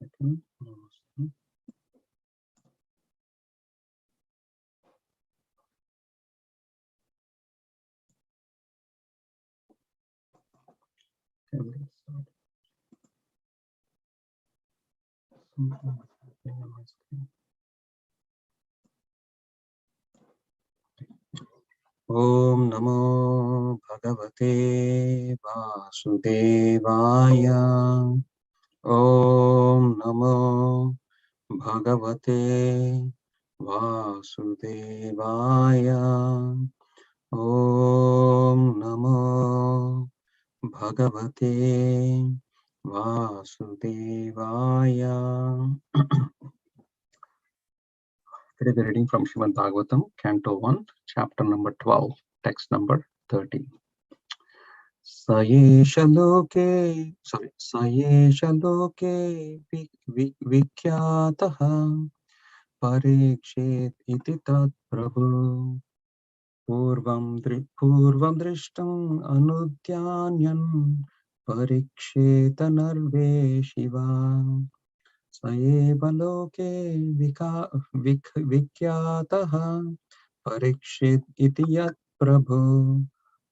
Second. Okay, something happening on my screen. Om Namo Bhagavate Vasudevaya. Om Namo Bhagavate Vasudevaya. Om Namo Bhagavate Vasudevaya. Today we are reading from Srimad Bhagavatam, Canto 1, Chapter number 12, text number 30. Sayesha loke vikyataha parikshit iti tat prabhu purvam drishtam anudyanyan parikshita narve shiva. Saeva loke vikyataha parikshit iti yat prabhu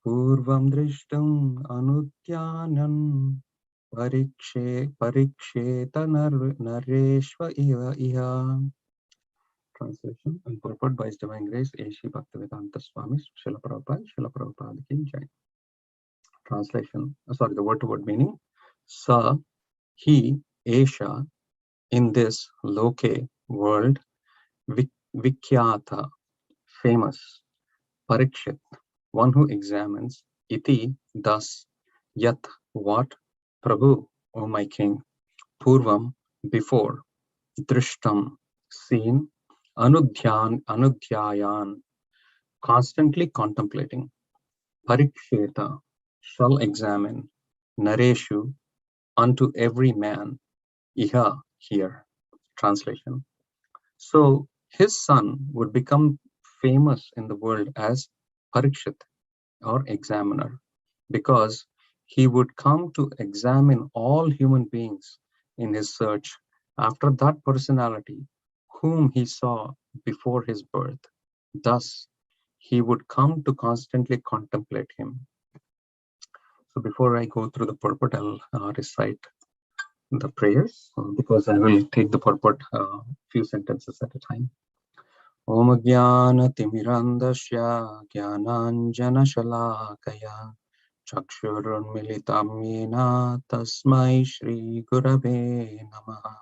purvam drishtam anudyanam pariksheta nareshva iha. Translation and purport by His Divine Grace A.C. Bhaktivedanta Swami Srila Prabhupada Ki Jai. Translation, the word-to-word meaning. Sa, he, Esha, in this loke, world, vikyata, famous, parikshit, one who examines, iti, thus, yat, what, Prabhu, O my king, purvam, before, drishtam, seen, anudhyayan, constantly contemplating, pariksheta, shall examine, nareshu, unto every man, iha, here. Translation. So his son would become famous in the world as Parikshit, or examiner, because he would come to examine all human beings in his search after that personality whom he saw before his birth. Thus, he would come to constantly contemplate him. So before I go through the purport, I'll recite the prayers, because I will take the purport few sentences at a time. Om Jnana-timirandasya Jnananjana-shalakaya Chakshurunmilitam Yena Tasmai Shri Gurave Namaha.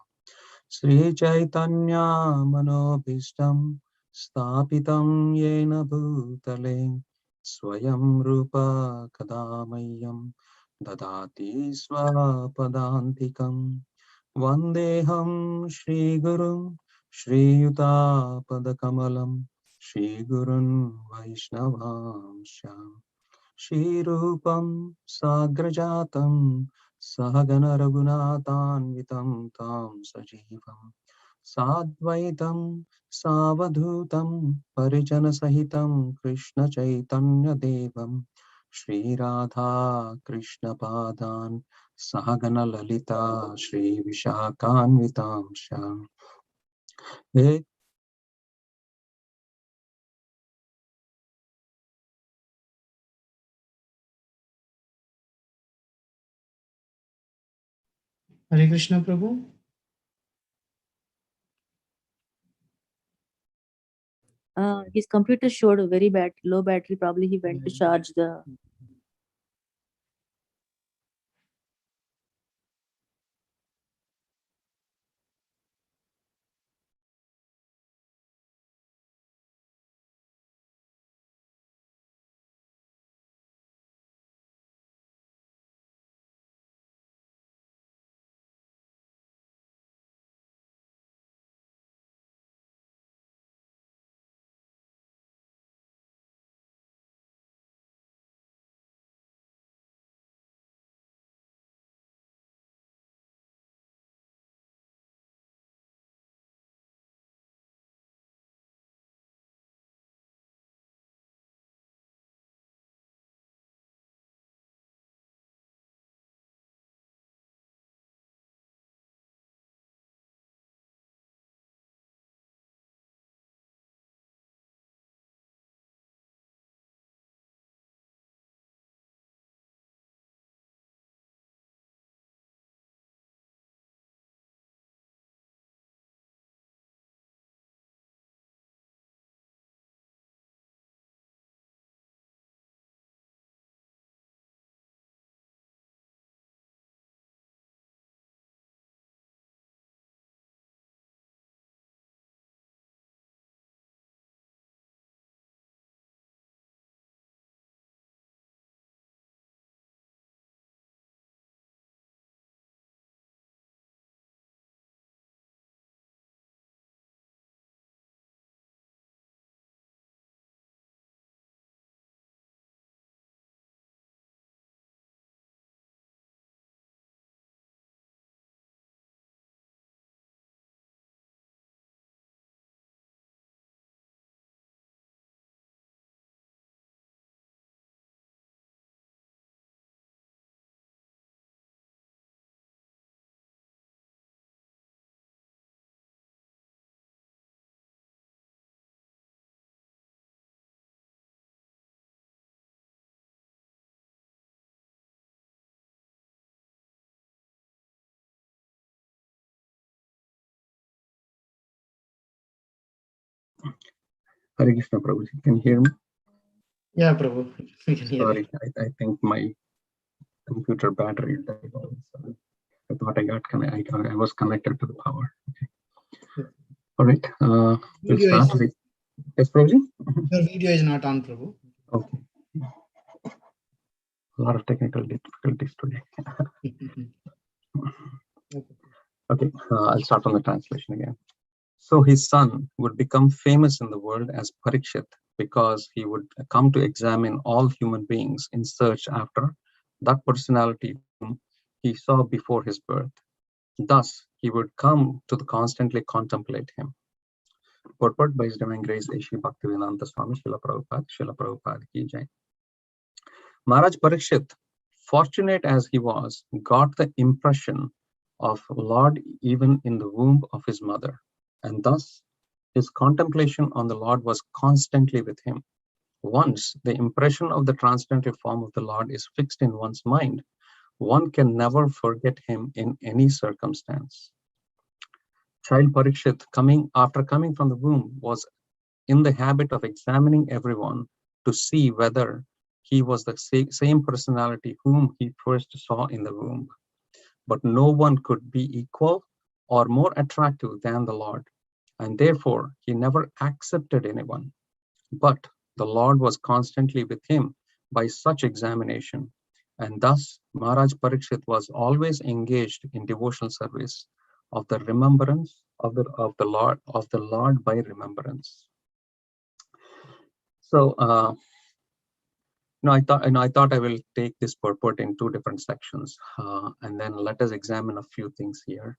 Sri Chaitanya Manobhishtam Stapitam Yena Bhutale Swayam Rupa Kadamayam Dadati Swapadantikam Vandeham Shri Guru Shri Yuta Padakamalam Shri Gurun Vaishnavamsha Shri Rupam Sagrajatam Sahagana Raghunathanvitam Tam Sajivam Sadvaitam Savadhutam Parijana Sahitam Krishna Chaitanya Devam Shri Radha Krishna Padan Sahagana Lalita Shri Vishakhanvitam Sham. Hare Krishna, Prabhu. His computer showed a very low battery. Probably he went to charge the Hare Krishna, Prabhu. Can you hear me? Yeah, Prabhu. We can hear Sorry, you. I think my computer battery died. So I thought I was connected to the power. Okay. All right. We'll Video start. is, Yes, Prabhuji? your video is not on, Prabhu. Okay. A lot of technical difficulties today. Okay, I'll start on the translation again. So his son would become famous in the world as Parikshit because he would come to examine all human beings in search after that personality whom he saw before his birth. Thus, he would come to constantly contemplate him. Purport by His Divine Grace Shri Bhaktivedanta Swami Srila Prabhupada ki jai. Maharaj Parikshit, fortunate as he was, got the impression of Lord even in the womb of his mother, and thus his contemplation on the Lord was constantly with him. Once the impression of the transcendental form of the Lord is fixed in one's mind, one can never forget him in any circumstance. Child Parikshit, after coming from the womb, was in the habit of examining everyone to see whether he was the same personality whom he first saw in the womb. But no one could be equal or more attractive than the Lord, and therefore he never accepted anyone. But the Lord was constantly with him by such examination, and thus Maharaj Parikshit was always engaged in devotional service of the remembrance of the Lord by remembrance. So I thought I will take this purport in two different sections, and then let us examine a few things here.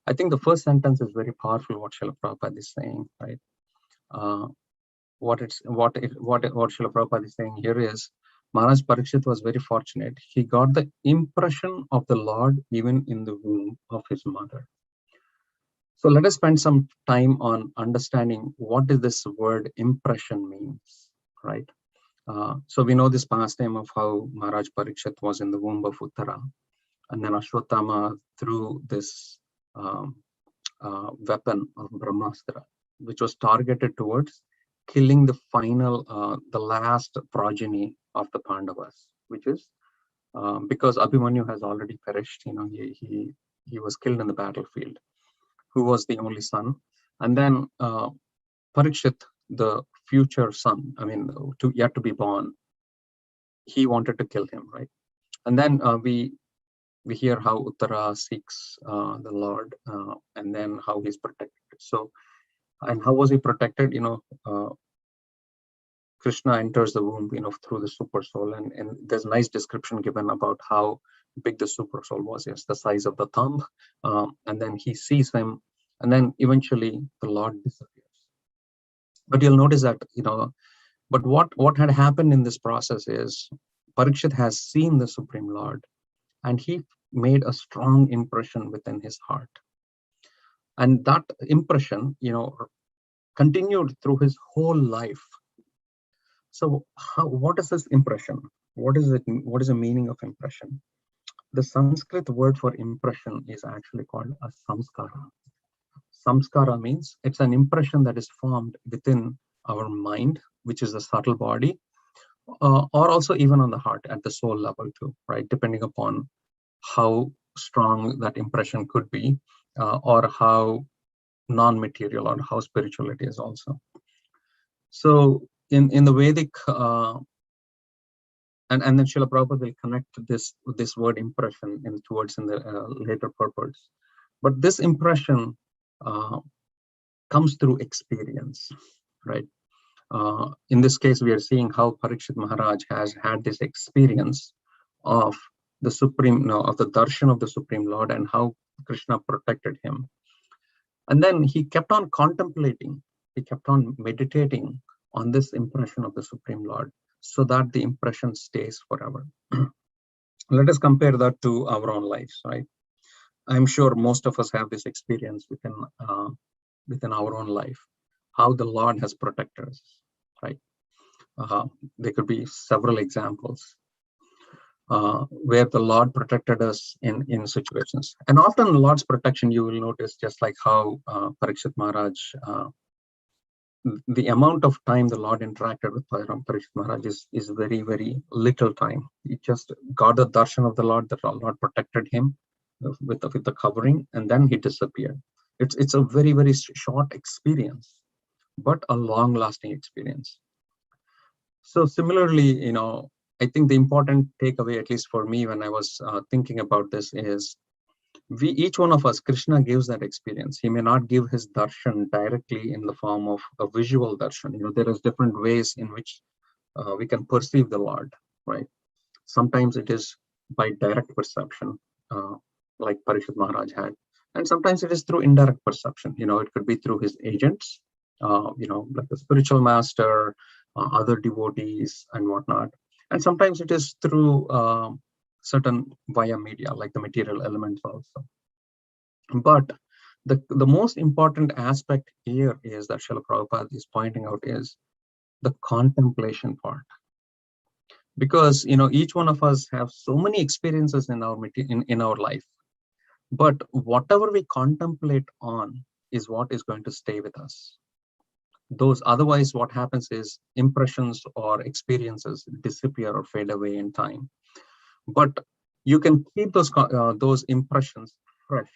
I think the first sentence is very powerful. What Srila Prabhupada is saying, right? What Srila Prabhupada is saying here is Maharaj Parikshit was very fortunate. He got the impression of the Lord even in the womb of his mother. So let us spend some time on understanding what does this word impression means, right? So we know this pastime of how Maharaj Parikshit was in the womb of Uttara, and then Ashwatthama threw this weapon of Brahmastra, which was targeted towards killing the the last progeny of the Pandavas, which is because Abhimanyu has already perished. He was killed in the battlefield, who was the only son, and then Parikshit, the future son, yet to be born, he wanted to kill him, right? And then we hear how Uttara seeks the Lord, and then how he's protected. So, and how was he protected? Krishna enters the womb, through the super soul, and there's a nice description given about how big the super soul was. Yes, the size of the thumb, and then he sees him, and then eventually the Lord disappears. But you'll notice that, but what had happened in this process is Parikshit has seen the Supreme Lord, and he made a strong impression within his heart. And that impression, continued through his whole life. So what is this impression? What is it? What is the meaning of impression? The Sanskrit word for impression is actually called a samskara. Samskara means it's an impression that is formed within our mind, which is the subtle body, or also even on the heart at the soul level too, right? Depending upon how strong that impression could be, or how non-material or how spiritual it is also. So in the Vedic, and then Srila Prabhupada will connect this word impression towards in the later purports. But this impression comes through experience, right? In this case, we are seeing how Parikshit Maharaj has had this experience of the Supreme, of the darshan of the Supreme Lord, and how Krishna protected him. And then he kept on contemplating, he kept on meditating on this impression of the Supreme Lord, so that the impression stays forever. Let us compare that to our own lives, right? I'm sure most of us have this experience within our own life, how the Lord has protected us, right? There could be several examples where the Lord protected us in situations. And often the Lord's protection, you will notice, just like how Parikshit Maharaj, the amount of time the Lord interacted with Parikshit Maharaj is very, very little time. He just got the darshan of the Lord, the Lord protected him with the covering, and then he disappeared. It's a very, very short experience, but a long-lasting experience. So similarly, I think the important takeaway, at least for me, when I was thinking about this, is each one of us, Krishna gives that experience. He may not give his darshan directly in the form of a visual darshan. There is different ways in which we can perceive the Lord, right? Sometimes it is by direct perception, like Parikshit Maharaj had, and sometimes it is through indirect perception. It could be through his agents, like the spiritual master, other devotees, and whatnot. And sometimes it is through certain via media, like the material elements also. But the most important aspect here is that Srila Prabhupada is pointing out is the contemplation part. Because each one of us have so many experiences in our life, but whatever we contemplate on is what is going to stay with us. Otherwise, what happens is impressions or experiences disappear or fade away in time. But you can keep those impressions fresh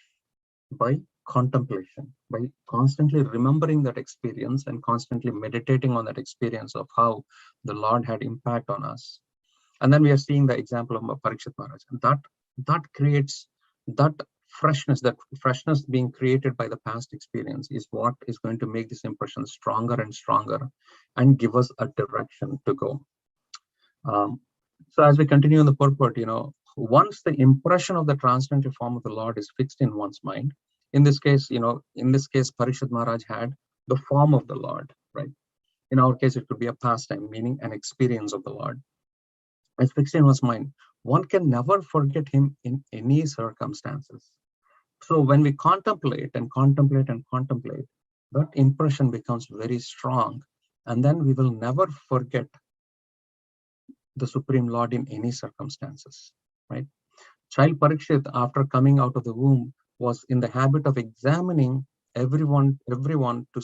by contemplation, by constantly remembering that experience and constantly meditating on that experience of how the Lord had impact on us. And then we are seeing the example of Parikshit Maharaj. And that creates that freshness being created by the past experience is what is going to make this impression stronger and stronger and give us a direction to go. So as we continue in the purport, once the impression of the transcendental form of the Lord is fixed in one's mind, in this case, Parikshit Maharaj had the form of the Lord, right? In our case, it could be a pastime, meaning an experience of the Lord. It's fixed in one's mind. One can never forget him in any circumstances. So when we contemplate and contemplate and contemplate, that impression becomes very strong. And then we will never forget the Supreme Lord in any circumstances, right? Child Parikshit, after coming out of the womb, was in the habit of examining everyone to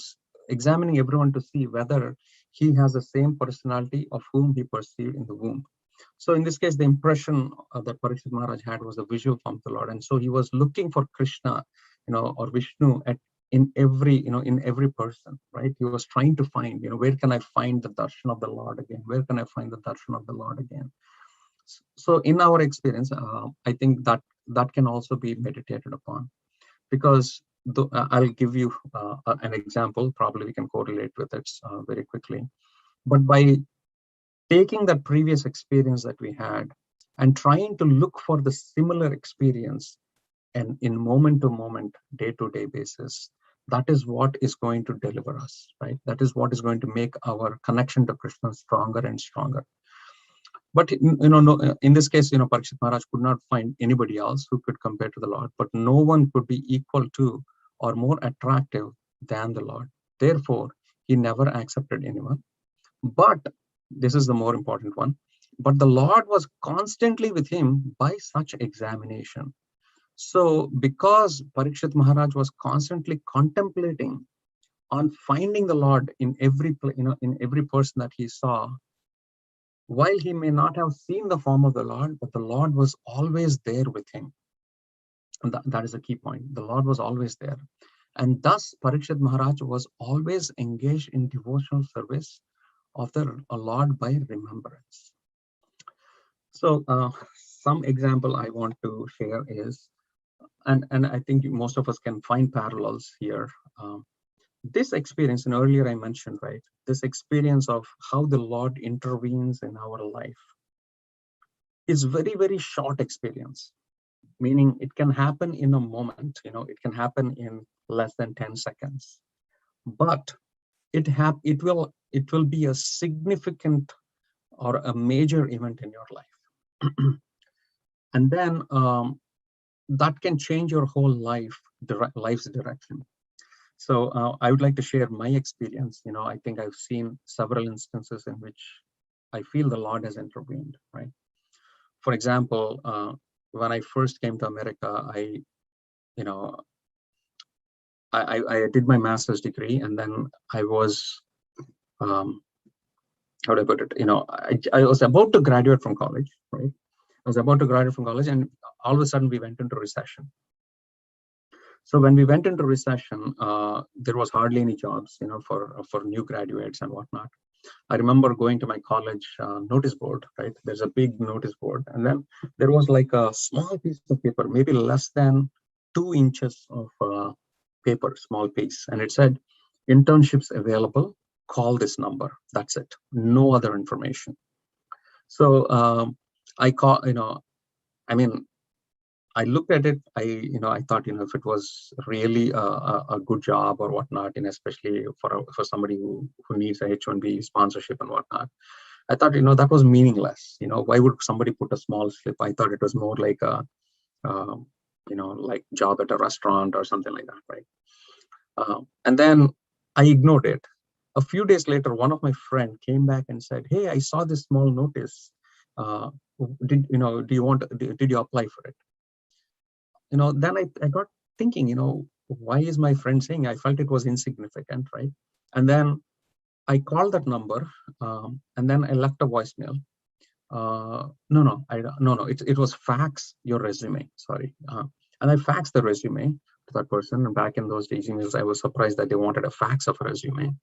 see whether he has the same personality of whom he perceived in the womb. So in this case, the impression that Parikshit Maharaj had was the visual form of the Lord, and so he was looking for Krishna, or Vishnu in every person, right? He was trying to find, where can I find the darshan of the Lord again? Where can I find the darshan of the Lord again? So in our experience, I think that can also be meditated upon, because I'll give you an example. Probably we can correlate with it very quickly. But by taking that previous experience that we had and trying to look for the similar experience and in moment to moment, day to day basis, that is what is going to deliver us, right? That is what is going to make our connection to Krishna stronger and stronger. But in this case, Parikshit Maharaj could not find anybody else who could compare to the Lord, but no one could be equal to or more attractive than the Lord. Therefore, he never accepted anyone. But this is the more important one. But the Lord was constantly with him by such examination. So because Parikshit Maharaj was constantly contemplating on finding the Lord in every person that he saw, while he may not have seen the form of the Lord, but the Lord was always there with him. And that is a key point. The Lord was always there. And thus, Parikshit Maharaj was always engaged in devotional service of the Lord by remembrance. So some example I want to share is, and I think most of us can find parallels here. This experience, and earlier I mentioned, right, this experience of how the Lord intervenes in our life is very, very short experience, meaning it can happen in a moment, it can happen in less than 10 seconds, but it will be a significant or a major event in your life. And then that can change your whole life's direction. So I would like to share my experience. I think I've seen several instances in which I feel the Lord has intervened, right? For example, when I first came to America, I did my master's degree, and then I was how do I put it? I was about to graduate from college, right? I was about to graduate from college, and all of a sudden we went into recession. So when we went into recession, there was hardly any jobs, for new graduates and whatnot. I remember going to my college notice board, right? There's a big notice board, and then there was like a small piece of paper, maybe less than 2 inches of paper, small piece, and it said, "Internships available. Call this number." That's it. No other information. So I call, I looked at it. I thought, if it was really a good job or whatnot, and especially for somebody who needs a H-1B sponsorship and whatnot, I thought, that was meaningless. Why would somebody put a small slip? I thought it was more like a, like job at a restaurant or something like that, right? And then I ignored it. A few days later, one of my friends came back and said, "Hey, I saw this small notice. Did you apply for it?" Then I got thinking, why is my friend saying? I felt it was insignificant, right? And then I called that number, and then I left a voicemail. No, it was fax your resume, sorry. And I faxed the resume to that person. And back in those days, I was surprised that they wanted a fax of a resume.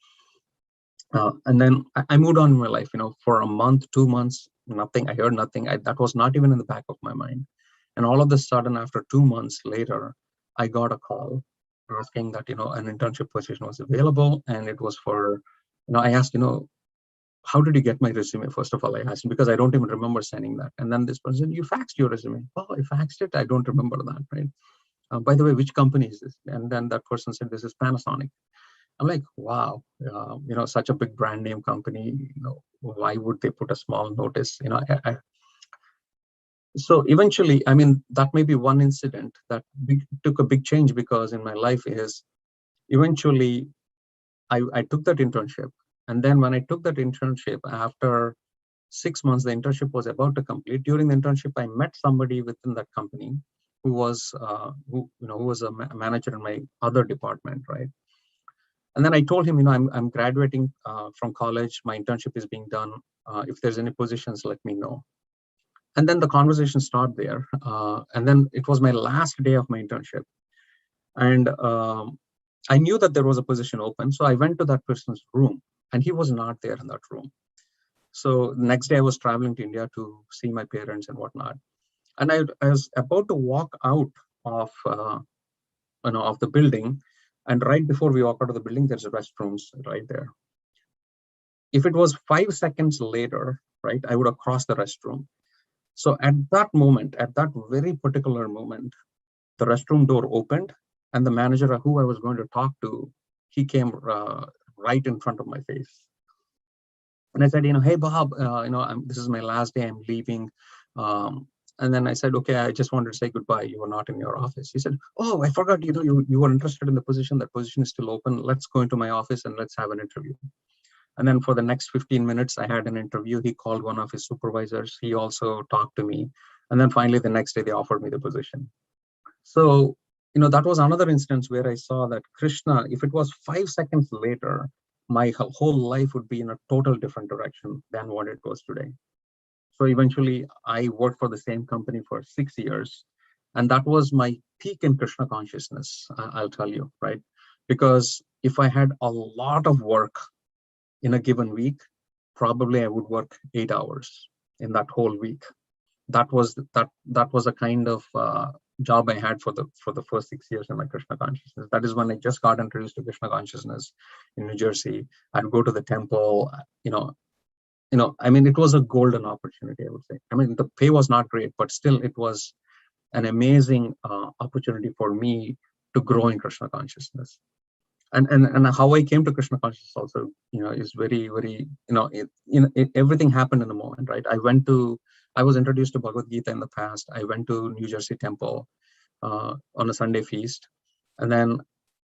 And then I moved on in my life, for a month, 2 months, nothing. I heard nothing. That was not even in the back of my mind. And all of a sudden, after 2 months later, I got a call asking that, an internship position was available. And it was for, I asked, how did you get my resume? First of all, I asked, because I don't even remember sending that. And then this person, "You faxed your resume." "Oh, I faxed it? I don't remember that," right? "By the way, which company is this?" And then that person said, "This is Panasonic." I'm like, wow, such a big brand name company, why would they put a small notice? So eventually, that may be one incident that took a big change, because in my life is eventually I took that internship. And then when I took that internship, after 6 months, the internship was about to complete. During the internship, I met somebody within that company who was who was a manager in my other department, right? And then I told him, I'm graduating from college. My internship is being done. If there's any positions, let me know. And then the conversation started there. And then it was my last day of my internship. And I knew that there was a position open. So I went to that person's room, and he was not there in that room. So the next day I was traveling to India to see my parents and whatnot. And I was about to walk out of the building. And right before we walk out of the building, there's restrooms right there. If it was 5 seconds later, right, I would have crossed the restroom. So at that moment, at that very particular moment, the restroom door opened, and the manager who I was going to talk to, he came right in front of my face. And I said, "Hey, Bob, this is my last day. I'm leaving." And then I said, "Okay, I just wanted to say goodbye. You were not in your office." He said, "Oh, I forgot, you were interested in the position. That position is still open. Let's go into my office and let's have an interview." And then for the next 15 minutes, I had an interview. He called one of his supervisors. He also talked to me. And then finally, the next day, they offered me the position. So, that was another instance where I saw that Krishna, if it was 5 seconds later, my whole life would be in a total different direction than what it was today. So eventually, I worked for the same company for 6 years. And that was my peak in Krishna consciousness, I'll tell you, right? Because if I had a lot of work in a given week, probably I would work 8 hours in that whole week. That was a kind of job I had for the first 6 years in my Krishna consciousness. That is when I just got introduced to Krishna consciousness in New Jersey. I'd go to the temple, it was a golden opportunity, I would say. The pay was not great, but still it was an amazing opportunity for me to grow in Krishna consciousness. And how I came to Krishna consciousness also, is very, very, everything happened in the moment, right? I was introduced to Bhagavad Gita in the past. I went to New Jersey temple on a Sunday feast. And then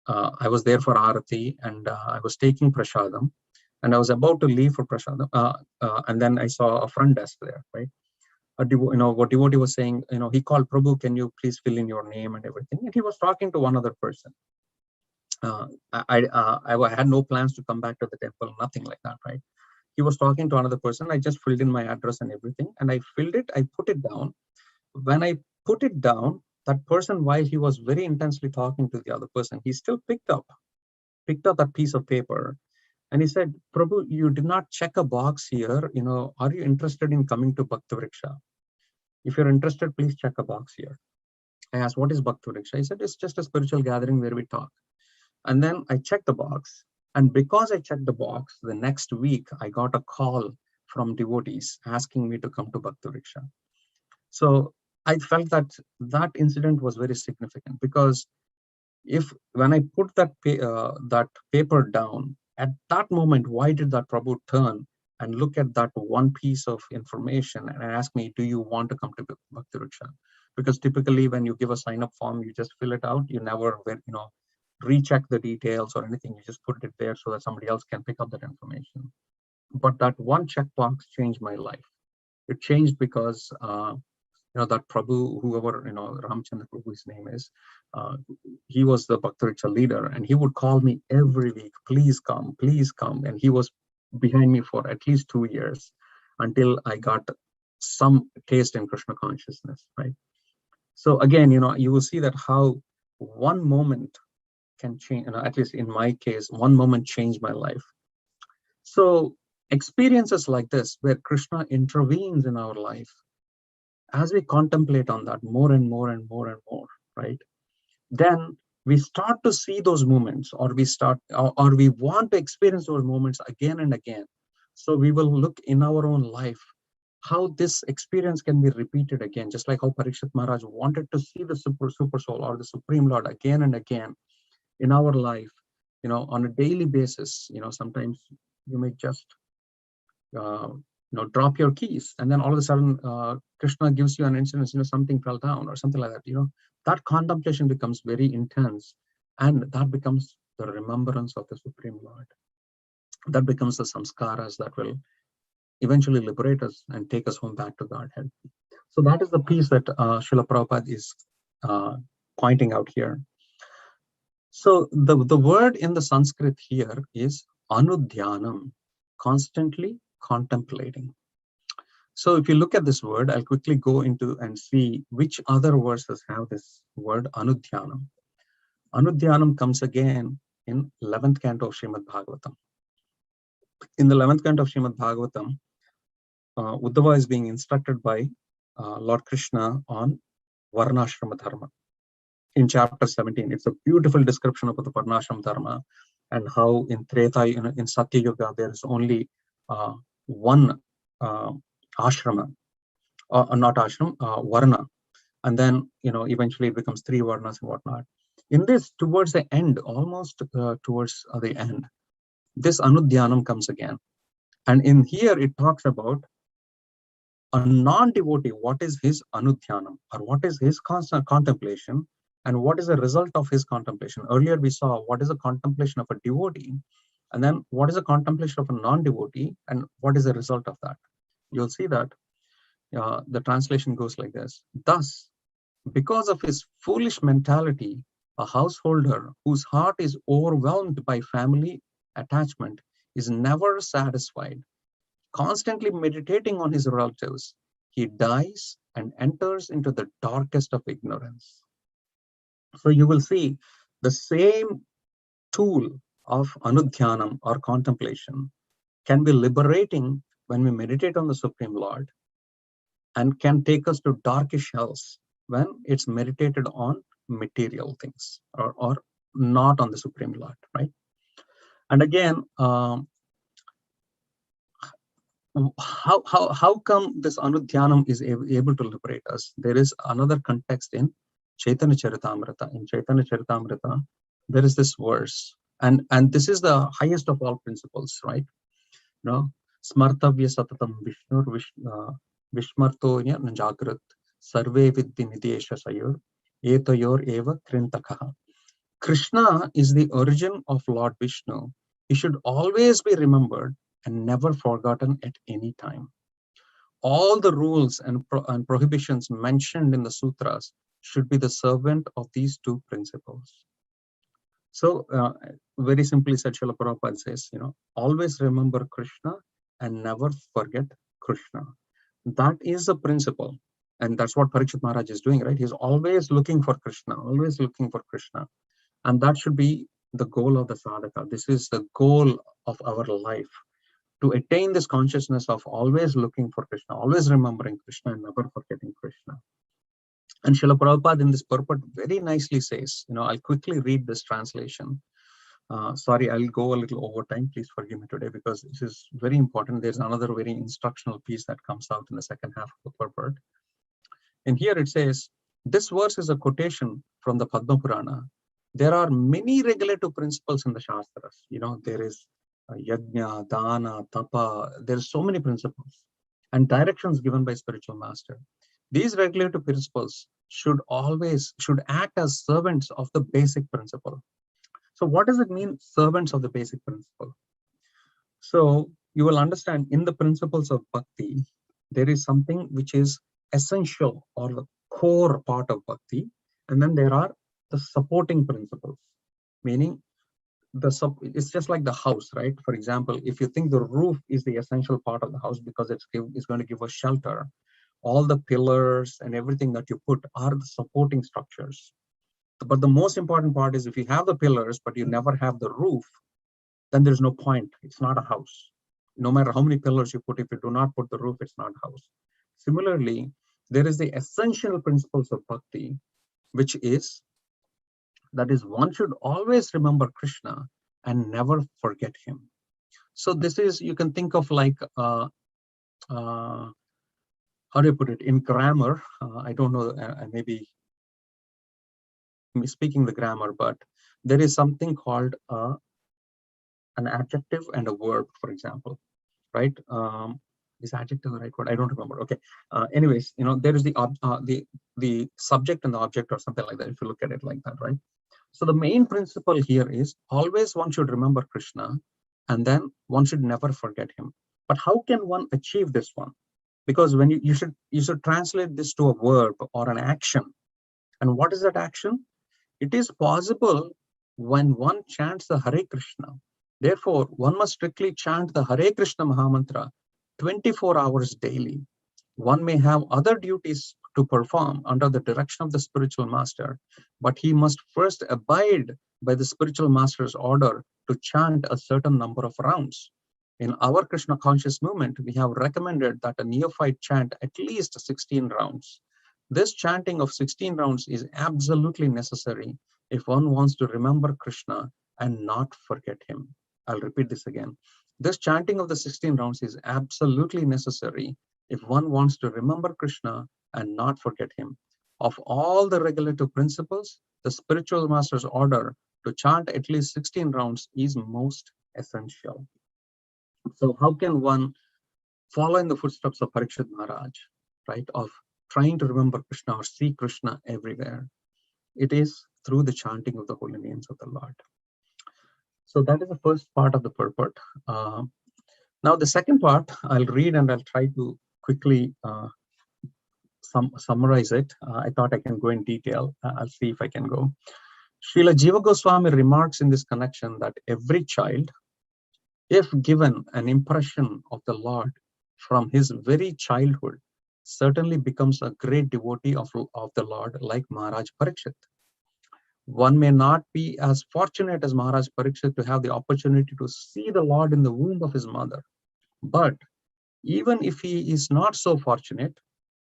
I was there for Arati, and I was taking prasadam, and I was about to leave for prasadam. And then I saw a front desk there, right? What devotee was saying, he called, "Prabhu, can you please fill in your name and everything?" And he was talking to one other person. I had no plans to come back to the temple, nothing like that, right? He was talking to another person. I just filled in my address and everything, and I filled it. I put it down. When I put it down, that person, while he was very intensely talking to the other person, he still picked up that piece of paper, and he said, "Prabhu, you did not check a box here. Are you interested in coming to Bhakti Vriksha? If you're interested, please check a box here." I asked, "What is Bhakti Vriksha?" He said, "It's just a spiritual gathering where we talk." And then I checked the box. And because I checked the box, the next week I got a call from devotees asking me to come to Bhakti Vriksha. So I felt that incident was very significant, because when I put that paper down, at that moment, why did that Prabhu turn and look at that one piece of information and ask me, "Do you want to come to Bhakti Vriksha?" Because typically when you give a sign-up form, you just fill it out. You never, recheck the details or anything. You just put it there so that somebody else can pick up that information. But that one checkbox changed my life. It changed because that Prabhu, whoever, Ramchandra Prabhu, his name is, he was the Bhakti Vriksha leader, and he would call me every week, "Please come, please come." And he was behind me for at least 2 years until I got some taste in Krishna consciousness, right? So again, you will see that how one moment can change, at least in my case, one moment changed my life. So experiences like this, where Krishna intervenes in our life, as we contemplate on that more and more and more and more, right? Then we start to see those moments, or we want to experience those moments again and again. So we will look in our own life how this experience can be repeated again, just like how Parikshit Maharaj wanted to see the super soul or the Supreme Lord again and again in our life, on a daily basis. Sometimes you may just drop your keys, and then all of a sudden Krishna gives you an incident, something fell down or something like that. That contemplation becomes very intense, and that becomes the remembrance of the Supreme Lord. That becomes the samskaras that will eventually liberate us and take us home back to Godhead. So that is the piece that Srila Prabhupada is pointing out here. So the word in the Sanskrit here is anudhyanam, constantly contemplating. So if you look at this word, I'll quickly go into and see which other verses have this word anudhyanam. Anudhyanam comes again in 11th canto of Srimad Bhagavatam. In the 11th canto of Srimad Bhagavatam, Uddhava is being instructed by Lord Krishna on Varnashrama Dharma. In chapter 17, it's a beautiful description of the Varnashrama Dharma, and how in Treta, in Satya Yuga, there is only one ashrama, not ashram, varna, and then eventually it becomes 3 varnas and whatnot. In this, towards the end, almost towards the end, this anudhyanam comes again, and in here it talks about a non-devotee, what is his anudhyanam, or what is his constant contemplation, and what is the result of his contemplation. Earlier we saw what is the contemplation of a devotee, and then what is the contemplation of a non-devotee, and what is the result of that. You'll see that the translation goes like this: thus, because of his foolish mentality, a householder whose heart is overwhelmed by family attachment is never satisfied. Constantly meditating on his relatives, he dies and enters into the darkest of ignorance. So you will see the same tool of anudhyanam or contemplation can be liberating when we meditate on the Supreme Lord, and can take us to darkish hells when it's meditated on material things, or not on the Supreme Lord, right? And again, how come this anudhyanam is able to liberate us? There is another context in Chaitanya Charitamrita. In Chaitanya Charitamrita, there is this verse, and this is the highest of all principles, right? Smartavya satatam vishmartonya jagrat sarve vidhi nidesha sayur etayor eva krintakaha. Krishna is the origin of Lord Vishnu. He should always be remembered and never forgotten at any time. All the rules and prohibitions mentioned in the sutras should be the servant of these 2 principles. So very simply said, Srila Prabhupada says, always remember Krishna and never forget Krishna. That is a principle. And that's what Parikshit Maharaj is doing, right? He's always looking for Krishna, always looking for Krishna. And that should be the goal of the sadhaka. This is the goal of our life, to attain this consciousness of always looking for Krishna, always remembering Krishna and never forgetting Krishna. And Srila Prabhupada in this purport very nicely says, I'll quickly read this translation. Sorry, I'll go a little over time. Please forgive me today because this is very important. There's another very instructional piece that comes out in the second half of the purport. And here it says, this verse is a quotation from the Padma Purana. There are many regulative principles in the Shastras. There is yajna, dana, tapa. There's so many principles and directions given by spiritual master. These regulative principles should act as servants of the basic principle. So what does it mean, servants of the basic principle? So you will understand in the principles of bhakti, there is something which is essential or the core part of bhakti. And then there are the supporting principles, meaning it's just like the house, right? For example, if you think the roof is the essential part of the house because it's going to give us shelter, all the pillars and everything that you put are the supporting structures. But the most important part is if you have the pillars, but you never have the roof, then there's no point. It's not a house. No matter how many pillars you put, if you do not put the roof, it's not a house. Similarly, there is the essential principles of bhakti, which is, that is, one should always remember Krishna and never forget him. So this is, you can think of like, how do you put it? In grammar, I don't know, maybe speaking the grammar, but there is something called an adjective and a verb, for example, right? Is adjective the right word? I don't remember. Okay. Anyways, there is the subject and the object or something like that, if you look at it like that, right? So the main principle here is always one should remember Krishna and then one should never forget him. But how can one achieve this one? Because when you should translate this to a verb or an action. And what is that action? It is possible when one chants the Hare Krishna. Therefore, one must strictly chant the Hare Krishna Mahamantra 24 hours daily. One may have other duties to perform under the direction of the spiritual master, but he must first abide by the spiritual master's order to chant a certain number of rounds. In our Krishna conscious movement, we have recommended that a neophyte chant at least 16 rounds. This chanting of 16 rounds is absolutely necessary if one wants to remember Krishna and not forget him. I'll repeat this again. This chanting of the 16 rounds is absolutely necessary if one wants to remember Krishna and not forget him. Of all the regulative principles, the spiritual master's order to chant at least 16 rounds is most essential. So how can one follow in the footsteps of Parikshit Maharaj, right, of trying to remember Krishna or see Krishna everywhere? It is through the chanting of the holy names of the Lord. So that is the first part of the purport. Now the second part, I'll read and I'll try to quickly summarize it. I thought I can go in detail. I'll see if I can go. Srila Jiva Goswami remarks in this connection that every child, if given an impression of the Lord from his very childhood, certainly becomes a great devotee of the Lord, like Maharaj Parikshit. One may not be as fortunate as Maharaj Parikshit to have the opportunity to see the Lord in the womb of his mother. But even if he is not so fortunate,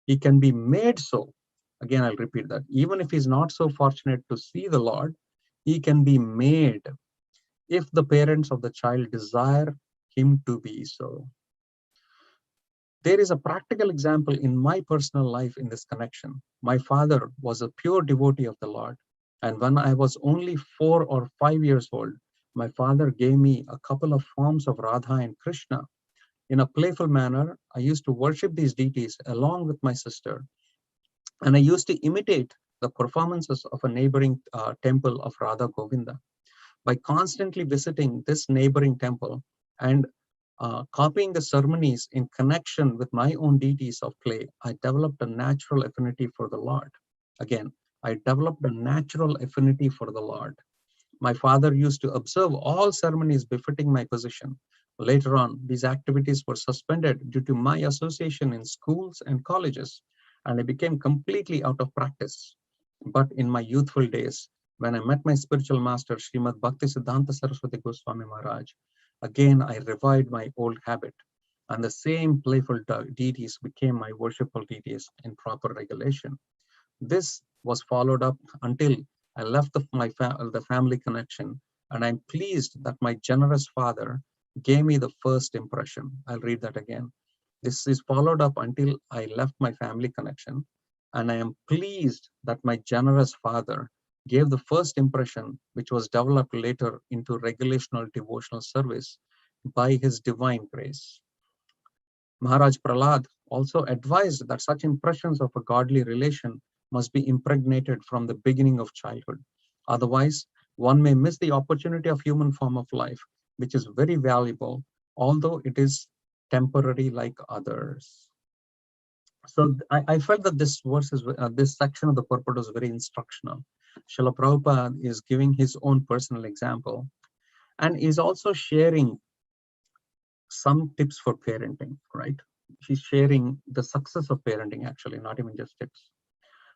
he can be made so. Again, I'll repeat that. Even if he's not so fortunate to see the Lord, he can be made if the parents of the child desire him to be so. There is a practical example in my personal life in this connection. My father was a pure devotee of the Lord. And when I was only 4 or 5 years old, my father gave me a couple of forms of Radha and Krishna. In a playful manner, I used to worship these deities along with my sister. And I used to imitate the performances of a neighboring temple of Radha Govinda. By constantly visiting this neighboring temple and copying the ceremonies in connection with my own deities of play, I developed a natural affinity for the Lord. Again, I developed a natural affinity for the Lord. My father used to observe all ceremonies befitting my position. Later on, these activities were suspended due to my association in schools and colleges, and I became completely out of practice. But in my youthful days, when I met my spiritual master, Srimad Bhakti Siddhanta Saraswati Goswami Maharaj, again I revived my old habit, and the same playful deities became my worshipful deities in proper regulation. This was followed up until I left the family connection, and I'm pleased that my generous father gave me the first impression. I'll read that again. This is followed up until I left my family connection, and I am pleased that my generous father gave the first impression, which was developed later into regulational devotional service by his divine grace. Maharaj Prahlad also advised that such impressions of a godly relation must be impregnated from the beginning of childhood. Otherwise, one may miss the opportunity of human form of life, which is very valuable, although it is temporary like others. So I felt that this verse is, this section of the purport was very instructional. Srila Prabhupada is giving his own personal example, and is also sharing some tips for parenting, right? He's sharing the success of parenting, actually, not even just tips.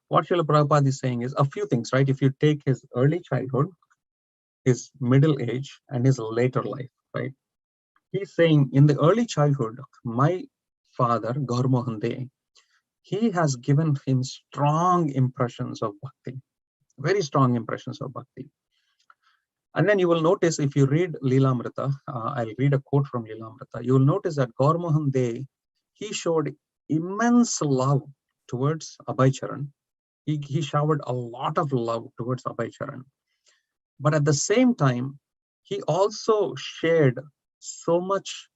What Srila Prabhupada is saying is a few things, right? If you take his early childhood, his middle age, and his later life, right? He's saying in the early childhood, my father, Gaur Mohan De, he has given him strong impressions of bhakti, very strong impressions of bhakti. And then you will notice, if you read Lila Amrita, I'll read a quote from Lila Amrita. You will notice that Gaur Mohan De, he showed immense love towards Abhay Charan. He showered a lot of love towards Abhay Charan. But at the same time, he also shared so much,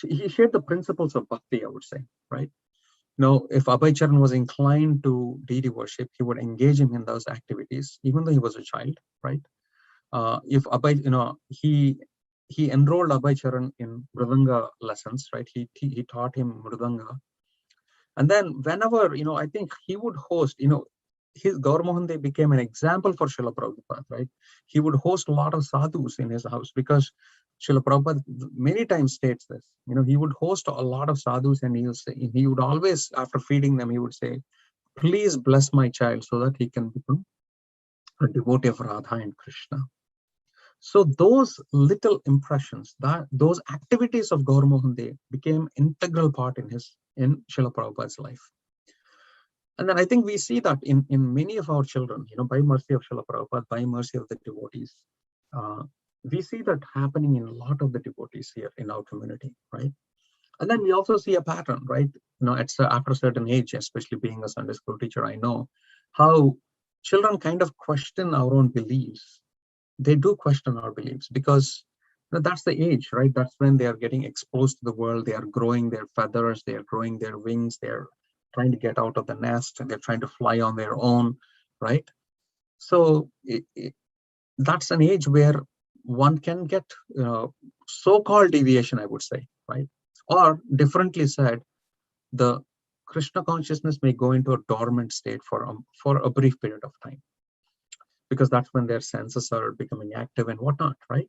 he shared the principles of bhakti, I would say, right? Now, if Abhay Charan was inclined to deity worship, he would engage him in those activities, even though he was a child, right? If Abhay, he enrolled Abhay Charan in Mridanga lessons, right? He taught him Mridanga. And then whenever, I think he would host, his Gaur Mohan De became an example for Srila Prabhupada, right? He would host a lot of sadhus in his house, because Srila Prabhupada many times states this. He would host a lot of sadhus, and he would always, after feeding them, he would say, please bless my child so that he can become a devotee of Radha and Krishna. So those little impressions, those activities of Gaur Mohan De became integral part in Srila Prabhupada's life. And then I think we see that in many of our children, by mercy of Srila Prabhupada, by mercy of the devotees, we see that happening in a lot of the devotees here in our community, right? And then we also see a pattern, right? After a certain age, especially being a Sunday school teacher, I know how children kind of question our own beliefs. They do question our beliefs, because that's the age, right? That's when they are getting exposed to the world. They are growing their feathers, they are growing their wings, they're trying to get out of the nest, and they're trying to fly on their own, right? So that's an age where one can get so-called deviation, I would say, right? Or differently said, the Krishna consciousness may go into a dormant state for a brief period of time, because that's when their senses are becoming active and whatnot, right?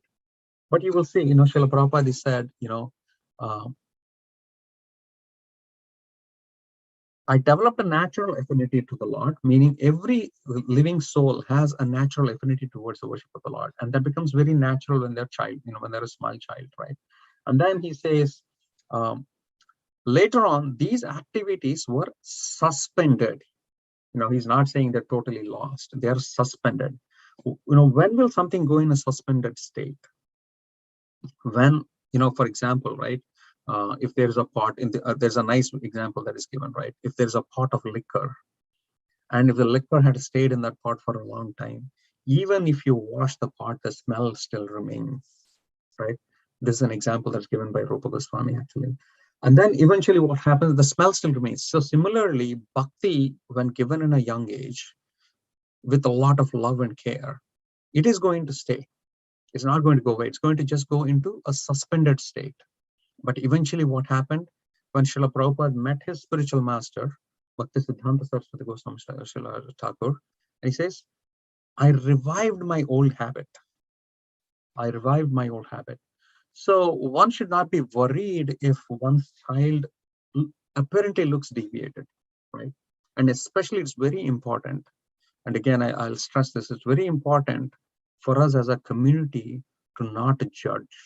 But you will see, Srila Prabhupada said, I developed a natural affinity to the Lord, meaning every living soul has a natural affinity towards the worship of the Lord. And that becomes very natural when they're child, when they're a small child, right? And then he says, later on, these activities were suspended. He's not saying they're totally lost. They're suspended. When will something go in a suspended state? When, for example, right, if there's a pot there's a nice example that is given, right? If there's a pot of liquor, and if the liquor had stayed in that pot for a long time, even if you wash the pot, the smell still remains, right? This is an example that's given by Rupa Goswami, actually. And then eventually what happens, the smell still remains. So similarly, bhakti, when given in a young age, with a lot of love and care, it is going to stay. It's not going to go away. It's going to just go into a suspended state. But eventually what happened, when Srila Prabhupada met his spiritual master, Bhakti Siddhanta Saraswati Goswami Srila Thakur, and he says, I revived my old habit. I revived my old habit. So one should not be worried if one's child apparently looks deviated, right? And especially it's very important. And again, I'll stress this, it's very important for us as a community to not judge.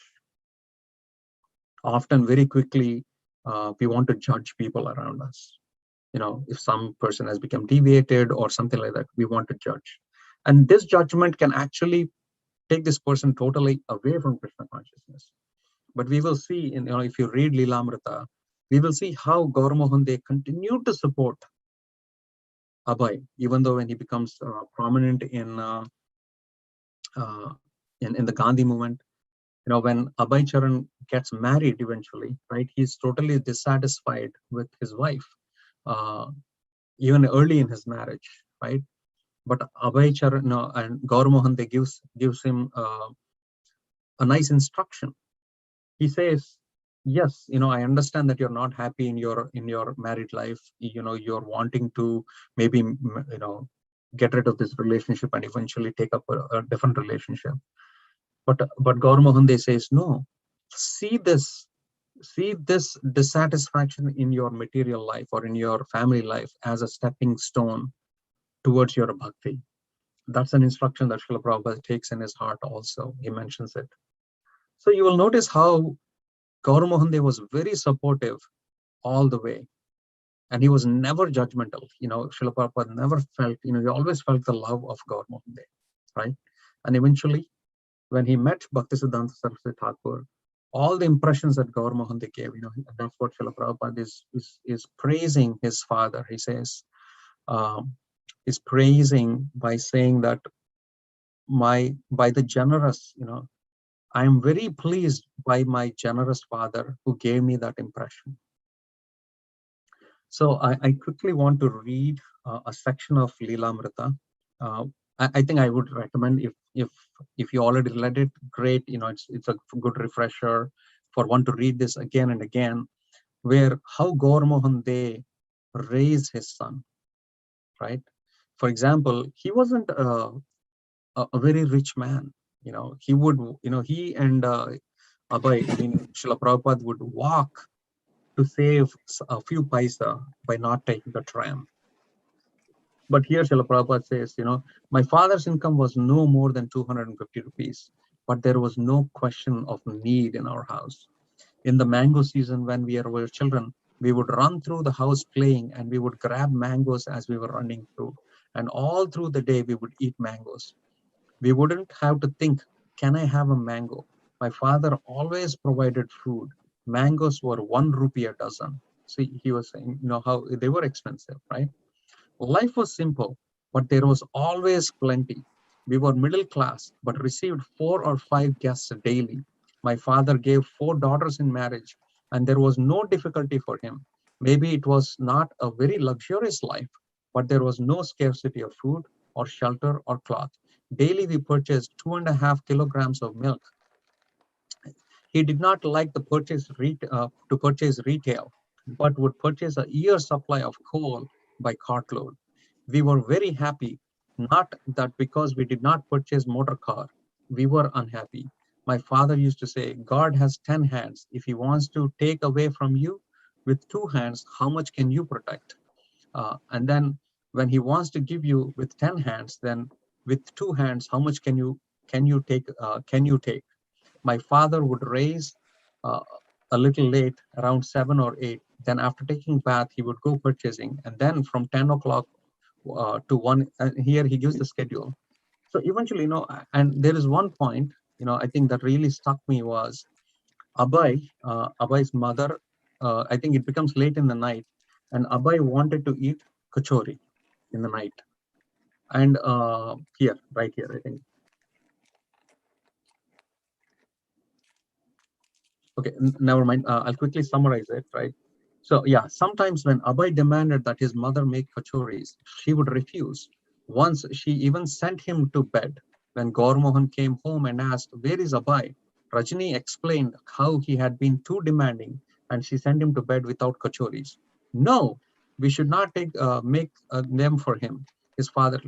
Often very quickly, we want to judge people around us. If some person has become deviated or something like that, we want to judge. And this judgment can actually take this person totally away from Krishna consciousness. But we will see, if you read Lilamrita, we will see how Gaur Mohan they continued to support Abhay, even though when he becomes prominent in the Gandhi movement, when Abhay Charan gets married eventually, right, he's totally dissatisfied with his wife, even early in his marriage, right? But Abhay Charan and Gaur Mohan they gives him a nice instruction. He says, yes, I understand that you're not happy in your married life. You're wanting to maybe get rid of this relationship and eventually take up a different relationship. But Gaur Mohan they says, no, see this dissatisfaction in your material life or in your family life as a stepping stone towards your bhakti. That's an instruction that Srila Prabhupada takes in his heart also. He mentions it. So you will notice how Gaur Mohan was very supportive all the way. And he was never judgmental. Srila Prabhupada never felt, he always felt the love of Gaur Mohan, right? And eventually, when he met Bhaktisiddhanta Saraswati Thakur, all the impressions that Gaur Mohan gave, that's what Srila Prabhupada is praising his father. He says, is praising by saying that by the generous, I am very pleased by my generous father who gave me that impression. So I quickly want to read a section of Lilamrita. I think I would recommend if you already read it, great. It's a good refresher for one to read this again and again, where how Gaur Mohan they raised his son, right? For example, he wasn't a very rich man. He would, he and Abhay, Srila Prabhupada would walk to save a few paisa by not taking the tram. But here Srila Prabhupada says, my father's income was no more than 250 rupees, but there was no question of need in our house. In the mango season, when we were children, we would run through the house playing and we would grab mangoes as we were running through. And all through the day, we would eat mangoes. We wouldn't have to think, can I have a mango? My father always provided food. Mangoes were 1 rupee a dozen. So he was saying, how they were expensive, right? Life was simple, but there was always plenty. We were middle class, but received 4 or 5 guests daily. My father gave 4 daughters in marriage, and there was no difficulty for him. Maybe it was not a very luxurious life, but there was no scarcity of food or shelter or cloth. Daily we purchased 2.5 kilograms of milk. He did not like to purchase retail, but would purchase a year's supply of coal by cartload. We were very happy, not that because we did not purchase motor car, we were unhappy. My father used to say, God has 10 hands. If he wants to take away from you with 2 hands, how much can you protect? And then when he wants to give you with 10 hands, then with 2 hands, how much can you take? My father would raise uh, a little late, around 7 or 8. Then after taking bath, he would go purchasing. And then from 10 o'clock to 1, here he gives the schedule. So eventually, and there is one point, I think that really stuck me was Abhay's mother, I think it becomes late in the night, and Abhay wanted to eat kachori in the night. And right here, I think. Okay, never mind. I'll quickly summarize it, right? So yeah, sometimes when Abhay demanded that his mother make kachoris, she would refuse. Once she even sent him to bed. When Gaur Mohan came home and asked, where is Abhay? Rajini explained how he had been too demanding and she sent him to bed without kachoris. No, we should not make them for him. His father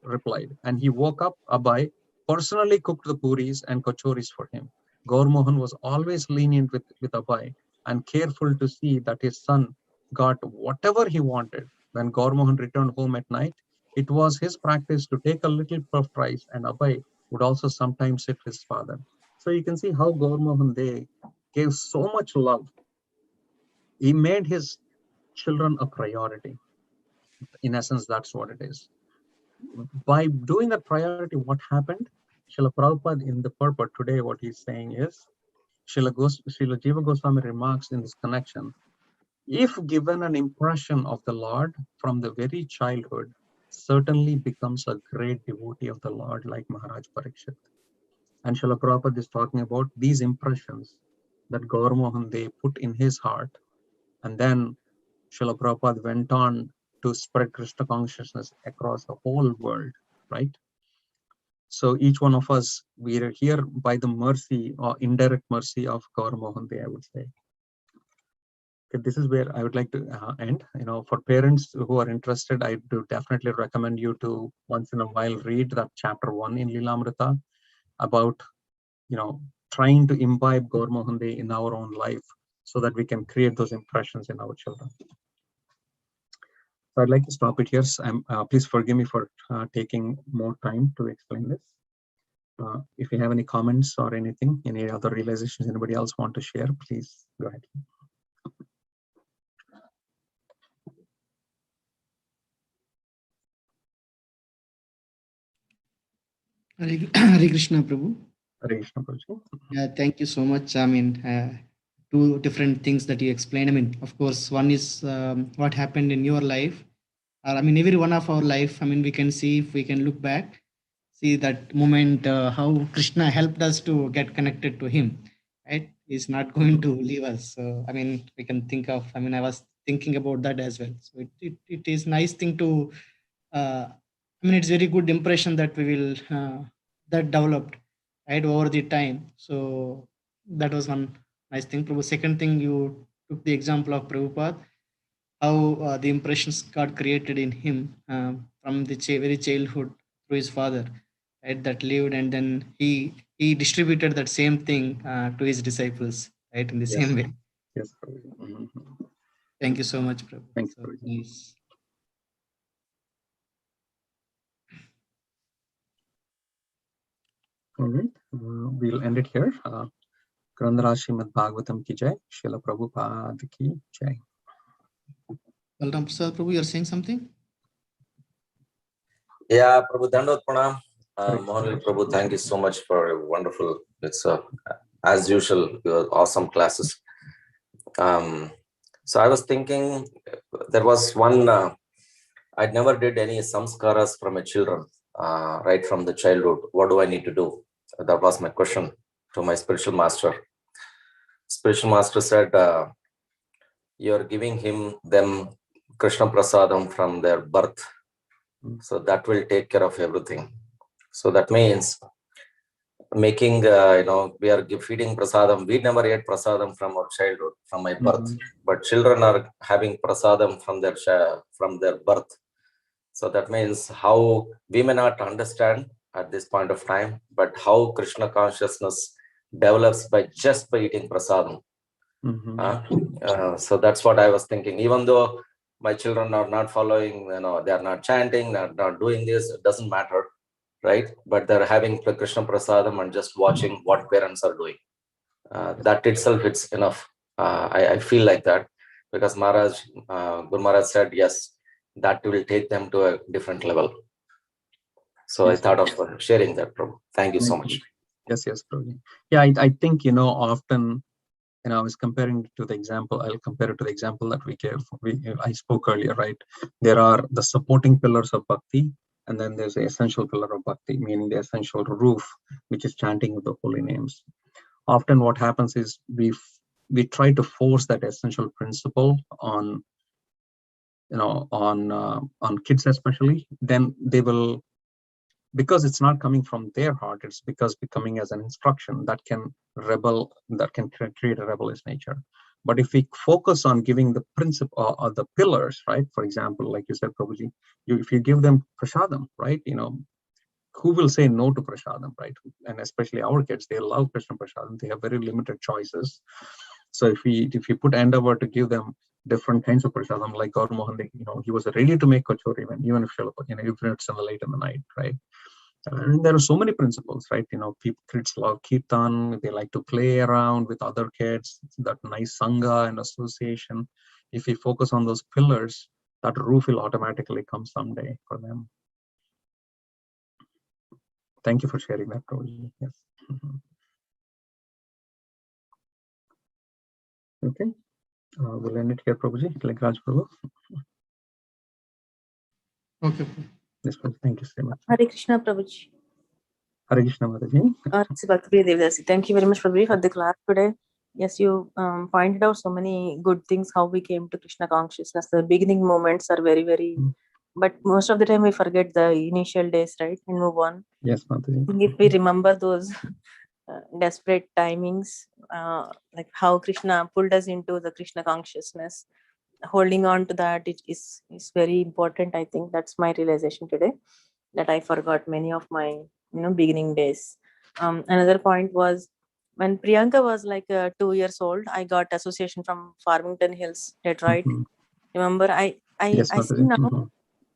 replied. And he woke up Abhay, personally cooked the puris and kachoris for him. Gaur Mohan was always lenient with Abhay and careful to see that his son got whatever he wanted. When Gaur Mohan returned home at night, it was his practice to take a little puffed rice, and Abhay would also sometimes sit with his father. So you can see how Gaur Mohan they gave so much love. He made his children a priority. In essence, that's what it is. By doing that priority, what happened? Srila Prabhupada in the purport today, what he's saying is, Srila Jiva Goswami remarks in this connection, if given an impression of the Lord from the very childhood, certainly becomes a great devotee of the Lord like Maharaj Parikshit. And Srila Prabhupada is talking about these impressions that Gaur Mohan they put in his heart. And then Srila Prabhupada went on to spread Krishna consciousness across the whole world, right? So each one of us, we are here by the mercy or indirect mercy of Gaur Mohan Dey, I would say. Okay, this is where I would like to end. For parents who are interested, I do definitely recommend you to once in a while read that chapter 1 in Lilamrita about, trying to imbibe Gaur Mohan Dey in our own life so that we can create those impressions in our children. So I'd like to stop it here. Please forgive me for taking more time to explain this. If you have any comments or anything, any other realizations anybody else want to share, please go ahead. Hare Krishna, Prabhu. Hare Krishna, Prabhu. Yeah, thank you so much. I mean, two different things that you explained. I mean, of course, one is what happened in your life. I mean, every one of our life. I mean, we can see, if we can look back, see that moment, how Krishna helped us to get connected to Him. Right? He's not going to leave us. So, I mean, we can think of. I mean, I was thinking about that as well. So it is nice thing to. I mean, it's very good impression that we will that developed right over the time. So that was one nice thing. Prabhu. Second thing, you took the example of Prabhupada, how the impressions got created in him from the very childhood through his father, right? That lived, and then he distributed that same thing to his disciples, right? In the Yes. same way. Yes, Prabhu. Thank you so much, Prabhu. Thank you, So Prabhu. nice. All right, we'll end it here. Grandhara Srimad Bhagavatam ki jai, Srila Prabhupada ki jai. Balram Prasad, Prabhu, you're saying something? Yeah, Prabhu, Dandot Pranam. Hare Mohan Krishna. Prabhu, thank you so much for a wonderful, it's as usual, awesome classes. So I was thinking, there was one, I never did any samskaras from a children, right from the childhood. What do I need to do? That was my question to my spiritual master. Spiritual master said, you're giving them Krishna Prasadam from their birth. So that will take care of everything. So that means making, we are feeding prasadam. We never ate prasadam from our childhood, from my birth, but children are having prasadam from their birth. So that means how we may not understand at this point of time, but how Krishna consciousness develops by eating prasadam. So that's what I was thinking. Even though my children are not following, they are not chanting, not doing this, it doesn't matter, right? But they're having Krishna Prasadam and just watching what parents are doing. That itself, it's enough. I feel like that, because Guru Maharaj said, yes, that will take them to a different level. So yes, I thought of sharing that, Prabhu. Thank you so much. Yes, Prabhu. Yeah, I think, often, I was comparing to the example, I'll compare it to the example that I spoke earlier, right? There are the supporting pillars of Bhakti, and then there's the essential pillar of Bhakti, meaning the essential roof, which is chanting of the holy names. Often what happens is we try to force that essential principle on, on kids especially, then they will, because it's not coming from their heart, it's because becoming as an instruction that can create a rebellious nature. But if we focus on giving the principle or the pillars, right? For example, like you said, Prabhuji, if you give them prasadam, right? Who will say no to prasadam, right? And especially our kids, they love Krishna prasadam. They have very limited choices. So if we put endeavor to give them different kinds of prasadam, like Gaur Mohan, he was ready to make kachori even if it's late in the night, right? And there are so many principles, right? Kids love kirtan. They like to play around with other kids. That nice sangha and association. If we focus on those pillars, that roof will automatically come someday for them. Thank you for sharing that, Prabhuji. Yes. Okay. We'll end it here, Prabhuji. Like Raj Prabhu. Okay. Yes, thank you so much. Hare Krishna, Prabhuji. Hare Krishna, Mataji. Bhakti Devdasi. Thank you very much, Prabhuji, for the class today. Yes, you pointed out so many good things, how we came to Krishna consciousness. The beginning moments are very, very, but most of the time we forget the initial days, right? And move on. Yes, Mataji. If we remember those desperate timings, like how Krishna pulled us into the Krishna consciousness, holding on to that is very important. I think that's my realization today, that I forgot many of my beginning days. Another point was when Priyanka was like 2 years old, I got association from Farmington Hills, Detroit. Remember, I Yes, see Mataji. now,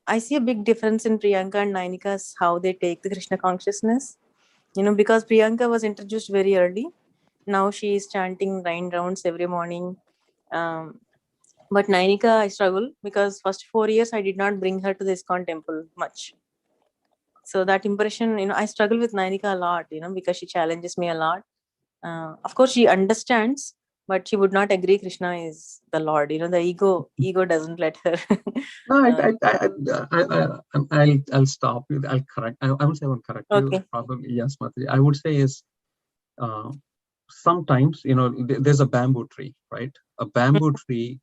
I see a big difference in Priyanka and Nainika's how they take the Krishna consciousness. Because Priyanka was introduced very early. Now she is chanting 9 rounds every morning. But Nainika, I struggle because first 4 years I did not bring her to the ISKCON temple much. So that impression, I struggle with Nainika a lot, because she challenges me a lot. Of course, she understands, but she would not agree Krishna is the Lord. The ego doesn't let her. No, I'll stop you. I'll correct. I would say I won't correct you. Okay. Probably yes, Mataji. I would say is sometimes there's a bamboo tree, right? A bamboo tree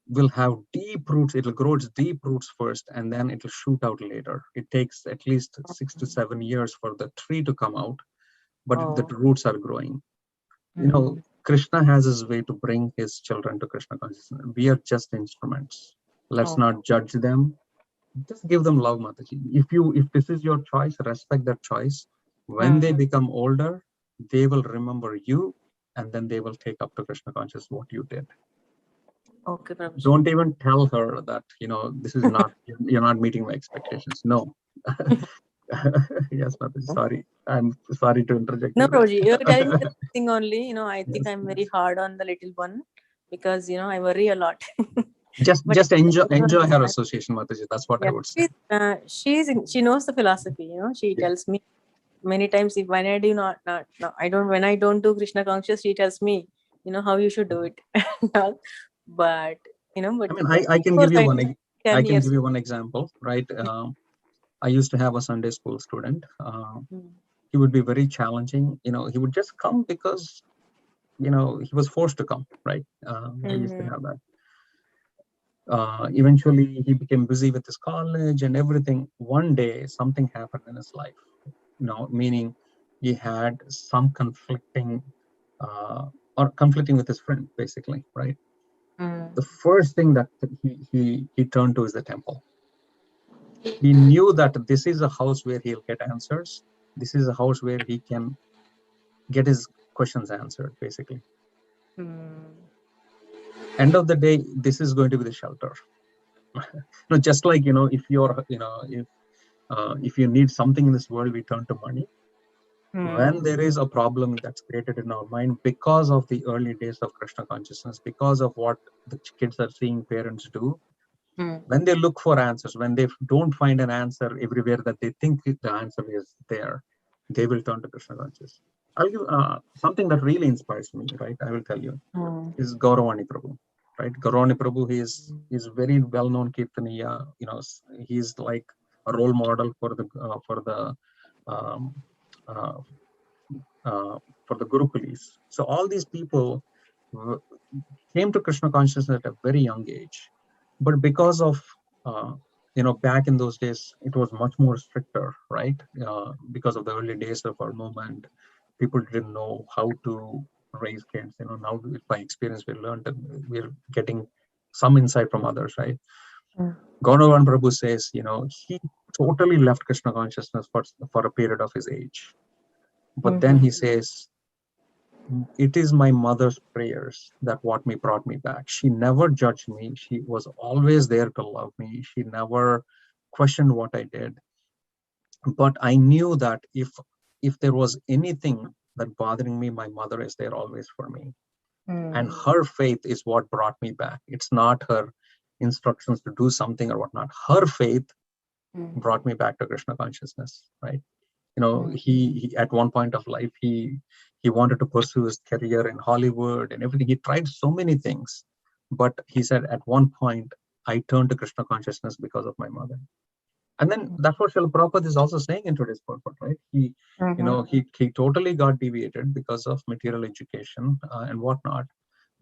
will have deep roots. It'll grow its deep roots first, and then it'll shoot out later. It takes at least 6 to 7 years for the tree to come out, but the roots are growing. Krishna has his way to bring his children to Krishna consciousness. We are just instruments. Let's not judge them. Just give them love, Mataji. If this is your choice, respect that choice. When they become older, they will remember you, and then they will take up to Krishna consciousness what you did. Okay, Prabhu. Don't even tell her that this is not you're not meeting my expectations. No. Yes, Mataji. Sorry. I'm sorry to interject. No, Prabhuji, you're telling me the thing only. I think Yes, I'm very hard on the little one because I worry a lot. Just enjoy her association, Mataji. That's what I would say. She knows the philosophy. She tells me many times when I do when I don't do Krishna conscious, she tells me how you should do it. But I mean, I can give you one. I can give you one example, right? I used to have a Sunday school student. He would be very challenging. He would just come because he was forced to come, right? I used to have that. Eventually, he became busy with his college and everything. One day, something happened in his life. Meaning he had some conflicting with his friend, basically, right? The first thing that he turned to is the temple. He knew that this is a house where he'll get answers. This is a house where he can get his questions answered, basically. End of the day, this is going to be the shelter. Just like if you're if you need something in this world, we turn to money. When there is a problem that's created in our mind because of the early days of Krishna consciousness, because of what the kids are seeing parents do, when they look for answers, when they don't find an answer everywhere that they think the answer is there, they will turn to Krishna consciousness. I'll give something that really inspires me, right? I will tell you, is Gauravani Prabhu, right? Gauravani Prabhu, he is very well-known Kirtaniya. He's like a role model for the Gurukulis. So all these people came to Krishna consciousness at a very young age, but because of back in those days, it was much more stricter, right? Because of the early days of our movement, people didn't know how to raise kids. Now by experience we learned that we're getting some insight from others, right? Gauravan Prabhu says, he totally left Krishna consciousness for a period of his age. But then he says, it is my mother's prayers that brought me back. She never judged me. She was always there to love me. She never questioned what I did. But I knew that if there was anything that bothering me, my mother is there always for me. And her faith is what brought me back. It's not her instructions to do something or whatnot. Her faith brought me back to Krishna consciousness, right? He at one point of life, he wanted to pursue his career in Hollywood and everything. He tried so many things, but he said at one point, I turned to Krishna consciousness because of my mother. And then that's what Srila Prabhupada is also saying in today's purport, right? He totally got deviated because of material education and whatnot.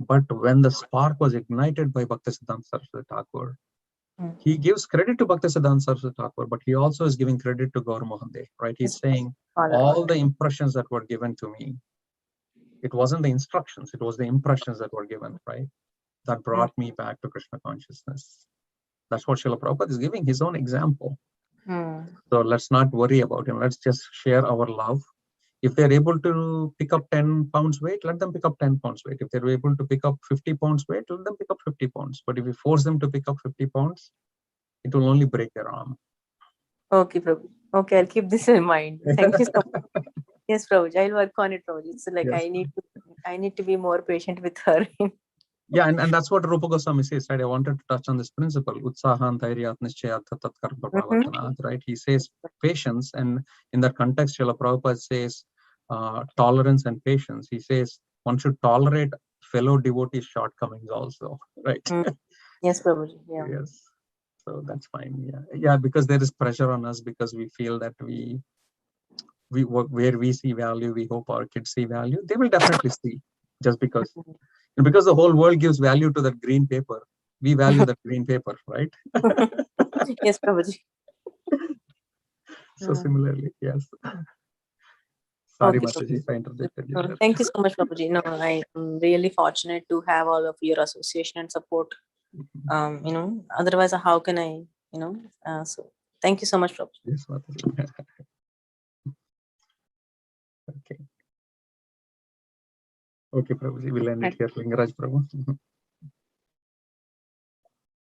But when the spark was ignited by Bhaktisiddhanta Saraswati Thakur, he gives credit to Bhaktisiddhanta Saraswati Thakur, but he also is giving credit to Gaur Mohan Dey, right? He's saying all the impressions that were given to me, it wasn't the instructions, it was the impressions that were given, right? That brought me back to Krishna consciousness. That's what Srila Prabhupada is giving his own example. So let's not worry about him. Let's just share our love. If they're able to pick up 10 pounds weight, let them pick up 10 pounds weight. If they're able to pick up 50 pounds weight, let them pick up 50 pounds. But if you force them to pick up 50 pounds, it will only break their arm. Okay, Prabhu. Okay, I'll keep this in mind. Thank you so much. Yes, Prabhu. I'll work on it, Prabhu. It's like Yes. I need to be more patient with her. Yeah, and that's what Rupa Goswami says, right? I wanted to touch on this principle, utsahan dhairyat nischayat tat karma pravachanat, right? He says patience, and in that context, Srila Prabhupada says tolerance and patience. He says one should tolerate fellow devotees' shortcomings also, right? Yes, Prabhuji. Yeah. Yes, so that's fine. Yeah, because there is pressure on us because we feel that we work where we see value, we hope our kids see value. They will definitely see, just because. And because the whole world gives value to that green paper, we value that green paper, right? Yes, Prabhuji. So similarly, yes. Sorry, Okay, Mataji, if I interjected you there. Thank you so much, Prabhuji. No, I am really fortunate to have all of your association and support. Otherwise, how can I, so thank you so much, Prabhuji. Yes, Mataji. Okay. Okay, Prabhuji, we'll end it here. Lingaraj Prabhu.